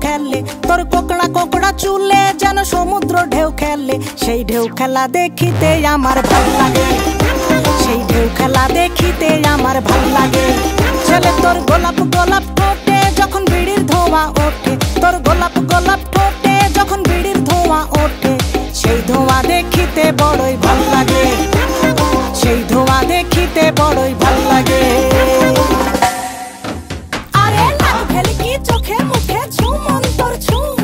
খেলে, তোর কোকড়া কোকড়া চুলে যেন সমুদ্র ঢেউ খেলে। সেই ঢেউ খেলা দেখিতে আমার ভাল লাগে, সেই ঢেউ খেলা দেখিতে আমার ভাল লাগে। ছেলে তোর গোলাপ গোলাপ ঠোঁটে যখন বিড়ির ধোঁয়া ওঠে, তোর গোলাপ গোলাপ ঠোঁটে যখন বিড়ির ধোঁয়া ওঠে, সেই ধোঁয়া দেখিতে বড়ই ভাল লাগে, সেই ধোঁয়া দেখিতে বড়ই ভাল লাগে। আরে নাক ভেলকি চোখে মুখে ঝুম অন্তর ঝুম,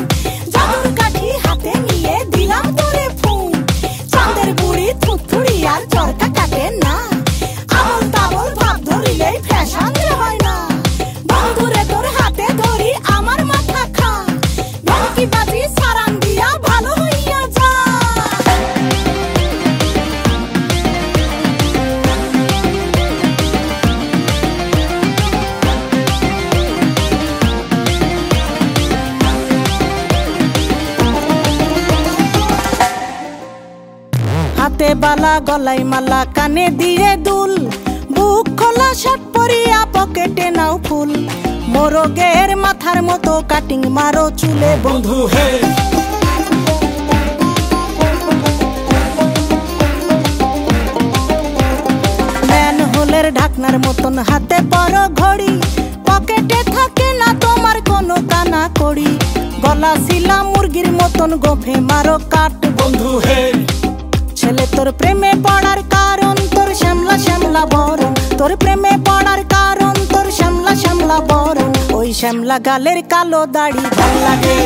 জাদুর কাঠি হাতে নিয়ে দিলাম তোরে ফুম। চাঁদের বুড়ি থুথুড়ি আর চরকা কাটে না, আবল তাবল ভাব ধরিলেই ফ্যাশন যে হয় না। বন্ধুরে তোর হাতে ধরি আমার মাথা খা, ভেলকি বাজি সারান দিয়া ভালো হইয়া যা। হাতে বালা গলায় মালা কানে দিয়ে দুল, বুক খোলা শার্ট পরিয়া পকেটে নাও ফুল। মোরগের মাথার মতো কাটিং মারো চুলে বন্ধু হে। ম্যান হোলের ঢাকনার মতন হাতে পরো ঘড়ি, পকেটে থাকে না তোমার কোনো কানা কড়ি। গলা শিলা মুরগির মতন গোফে মারো কাট বন্ধু হে। ছেলে তোর প্রেমে পড়ার কারণ তোর শ্যামলা শ্যামলা বরণ, তোর প্রেমে পড়ার কারণ তোর শ্যামলা শ্যামলা বরণ। ওই শ্যামলা গালের কালো দাড়ি ভাল লাগে,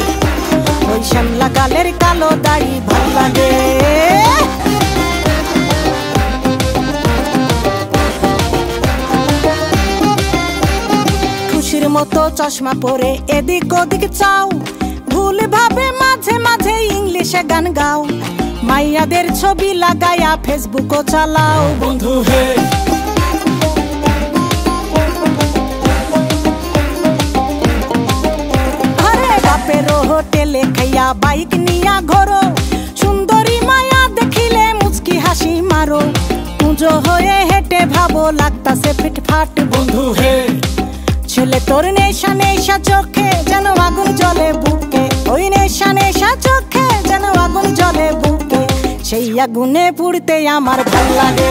ওই শ্যামলা গালের কালো দাড়ি ভাল লাগে। খুশির মতো চশমা পরে এদিক ওদিক চাও, ভুল ভাবে মাঝে মাঝে ইংলিশে গান গাও। মাইয়াদের ছবি লাগায়া ফেসবুকও চালাও বন্ধু হে। আরে বাপের হোটেলে খাইয়া বাইক নিয়া ঘোরো, সুন্দরী মায়া দেখিলে মুচকি হাসি মারো। পুজো হয়ে হেঁটে ভাবো লাগতাছে ফিটফাট বন্ধু হে। ছেলে তোর নেশা নেশা চোখে যেন আগুন জ্বলে বুকে, ওই নেশা নেশা চোখে যেন আগুন জ্বলে বুকে। সেই আগুনে পুড়তে আমার ভাল লাগে,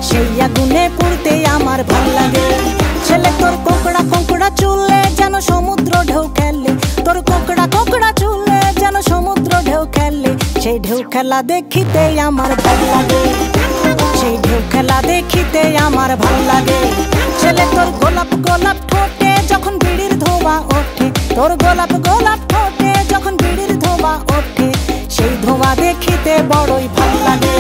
সেই আগুনে পুড়তে আমার ভাল লাগে। ছেলে তোর কোকড়া কোকড়া চুলে যেন সমুদ্র ঢেউ খেলে, তোর কোকড়া কোকড়া চুলে যেন সমুদ্র ঢেউ খেলে। সেই ঢেউ খেলা দেখিতে আমার ভাল লাগে, সেই ঢেউ খেলা দেখিতে আমার ভাল লাগে। ছেলে তোর গোলাপ গোলাপ ঠোঁটে যখন বিড়ির ধোঁয়া ওঠে, তোর গোলাপ গোলাপ ঠোঁটে যখন বিড়ির ধোঁয়া ওঠে, সেই ধোঁয়া দেখিতে বড়ই ভাল লাগে।